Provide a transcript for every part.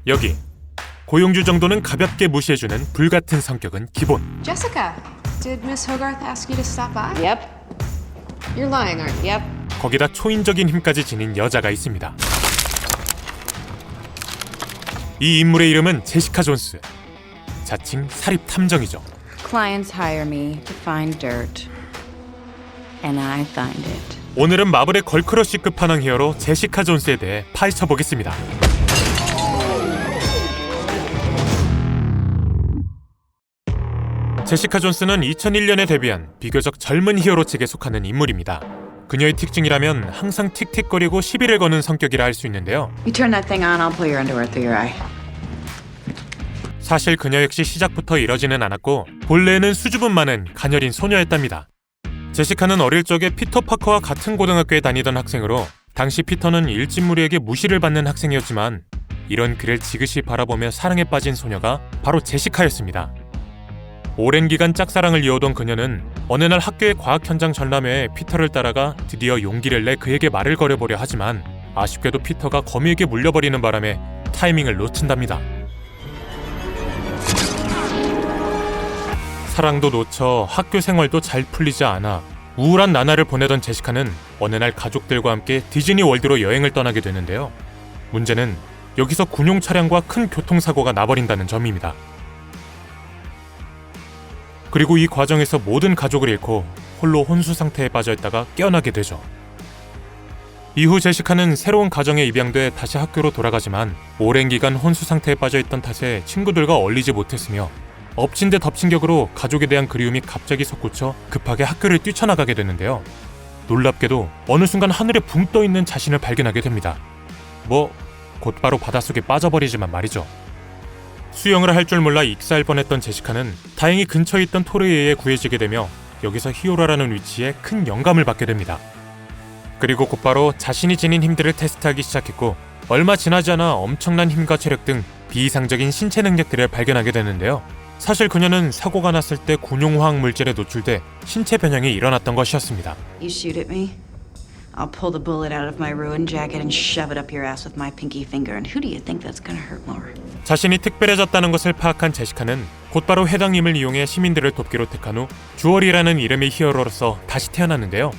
여기 고용주 정도는 가볍게 무시해주는 불같은 성격은 기본. Jessica, did Miss Hogarth ask you to stop by? Yep. You're lying, aren't you? Yep. 거기다 초인적인 힘까지 지닌 여자가 있습니다. 이 인물의 이름은 제시카 존스. 자칭 사립 탐정이죠. Clients hire me to find dirt. And I find it. 오늘은 마블의 걸크러쉬 끝판왕 히어로 제시카 존스에 대해 파헤쳐보겠습니다. 제시카 존스는 2001년에 데뷔한 비교적 젊은 히어로 측에 속하는 인물입니다. 그녀의 특징이라면 항상 틱틱거리고 시비를 거는 성격이라 할 수 있는데요. You turn that thing on, I'll pull your underwear through your eye. 사실 그녀 역시 시작부터 이러지는 않았고 본래는 수줍음 많은 가녀린 소녀였답니다. 제시카는 어릴 적에 피터 파커와 같은 고등학교에 다니던 학생으로 당시 피터는 일진무리에게 무시를 받는 학생이었지만 이런 그를 지그시 바라보며 사랑에 빠진 소녀가 바로 제시카였습니다. 오랜 기간 짝사랑을 이어오던 그녀는 어느 날 학교의 과학 현장 전람회에 피터를 따라가 드디어 용기를 내 그에게 말을 걸어보려 하지만 아쉽게도 피터가 거미에게 물려버리는 바람에 타이밍을 놓친답니다. 사랑도 놓쳐 학교 생활도 잘 풀리지 않아 우울한 나날을 보내던 제시카는 어느 날 가족들과 함께 디즈니 월드로 여행을 떠나게 되는데요. 문제는 여기서 군용 차량과 큰 교통사고가 나버린다는 점입니다. 그리고 이 과정에서 모든 가족을 잃고 홀로 혼수 상태에 빠져있다가 깨어나게 되죠. 이후 제시카는 새로운 가정에 입양돼 다시 학교로 돌아가지만 오랜 기간 혼수 상태에 빠져있던 탓에 친구들과 어울리지 못했으며 엎친 데 덮친 격으로 가족에 대한 그리움이 갑자기 솟구쳐 급하게 학교를 뛰쳐나가게 되는데요. 놀랍게도 어느 순간 하늘에 붕 떠있는 자신을 발견하게 됩니다. 곧바로 바닷속에 빠져버리지만 말이죠. 수영을 할 줄 몰라 익사할 뻔했던 제시카는 다행히 근처에 있던 톨에 의해 구해지게 되며 여기서 히어로라는 위치에 큰 영감을 받게 됩니다. 그리고 곧바로 자신이 지닌 힘들을 테스트하기 시작했고 얼마 지나지 않아 엄청난 힘과 체력 등 비이상적인 신체 능력들을 발견하게 되는데요. 사실 그녀는 사고가 났을 때 군용화학 물질에 노출돼 신체 변형이 일어났던 것이었습니다. You shoot at me, I'll pull the bullet out of my ruined jacket and shove it up your ass with my pinky finger. And who do you think that's gonna hurt more? 자신이 특별해졌다는 것을 파악한 제시카는 곧바로 해당 힘을 이용해 시민들을 돕기로 택한 후 주얼이라는 이름의 히어로로서 다시 태어났는데요.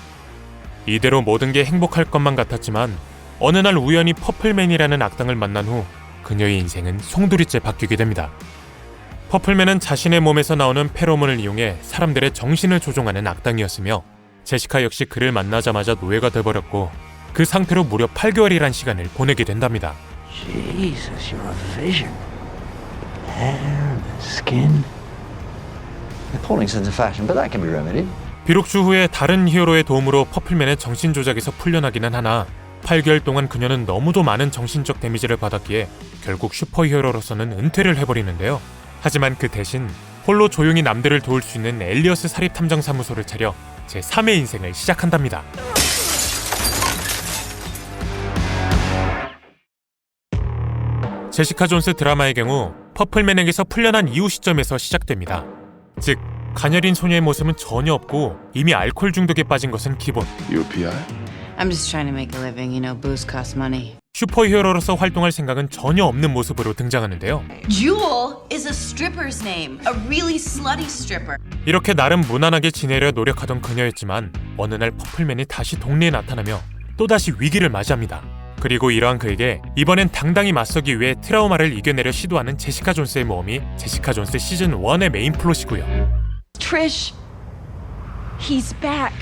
이대로 모든 게 행복할 것만 같았지만 어느 날 우연히 퍼플맨이라는 악당을 만난 후 그녀의 인생은 송두리째 바뀌게 됩니다. 퍼플맨은 자신의 몸에서 나오는 페로몬을 이용해 사람들의 정신을 조종하는 악당이었으며 제시카 역시 그를 만나자마자 노예가 돼버렸고 그 상태로 무려 8개월이란 시간을 보내게 된답니다. Jesus, you're a vision. Hair, the skin. Appalling sense of fashion, but that can be remedied. 비록 추후에 다른 히어로의 도움으로 퍼플맨의 정신 조작에서 풀려나기는 하나 8개월 동안 그녀는 너무도 많은 정신적 데미지를 받았기에 결국 슈퍼히어로로서는 은퇴를 해버리는데요. 하지만 그 대신 홀로 조용히 남들을 도울 수 있는 엘리어스 사립탐정사무소를 차려 제3의 인생을 시작한답니다. 제시카 존스 드라마의 경우 퍼플맨에게서 풀려난 이후 시점에서 시작됩니다. 즉, 가녀린 소녀의 모습은 전혀 없고 이미 알코올 중독에 빠진 것은 기본. You a PI? I'm just trying to make a living, you know, booze costs money. 슈퍼히어로로서 활동할 생각은 전혀 없는 모습으로 등장하는데요. Jewel is a stripper's name, a really slutty stripper. 이렇게 나름 무난하게 지내려 노력하던 그녀였지만 어느 날 퍼플맨이 다시 동네에 나타나며 또다시 위기를 맞이합니다. 그리고 이러한 그에게 이번엔 당당히 맞서기 위해 트라우마를 이겨내려 시도하는 제시카 존스의 모험이 제시카 존스 시즌 1의 메인 플롯이고요. Trish, he's back.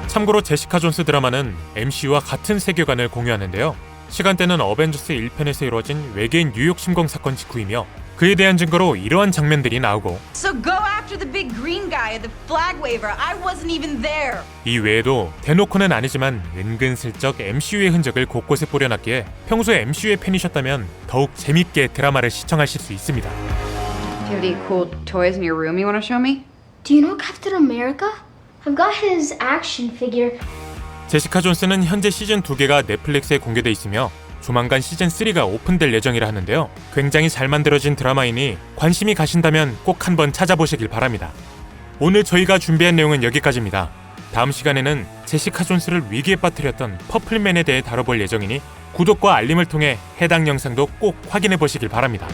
참고로 제시카 존스 드라마는 MCU와 같은 세계관을 공유하는데요. 시간대는 어벤져스 1편에서 이루어진 외계인 뉴욕 침공 사건 직후이며 그에 대한 증거로 이러한 장면들이 나오고 So go after the big green guy, the flag waver. I wasn't even there. 이 외에도 대놓고는 아니지만 은근슬쩍 MCU의 흔적을 곳곳에 뿌려놨기에 평소에 MCU의 팬이셨다면 더욱 재밌게 드라마를 시청하실 수 있습니다. Do you have any cool toys in your room you want to show me? Do you know Captain America? I've got his action figure. 제시카 존스는 현재 시즌 2개가 넷플릭스에 공개돼 있으며 조만간 시즌 3가 오픈될 예정이라 하는데요. 굉장히 잘 만들어진 드라마이니 관심이 가신다면 꼭 한번 찾아보시길 바랍니다. 오늘 저희가 준비한 내용은 여기까지입니다. 다음 시간에는 제시카 존스를 위기에 빠뜨렸던 퍼플맨에 대해 다뤄볼 예정이니 구독과 알림을 통해 해당 영상도 꼭 확인해 보시길 바랍니다.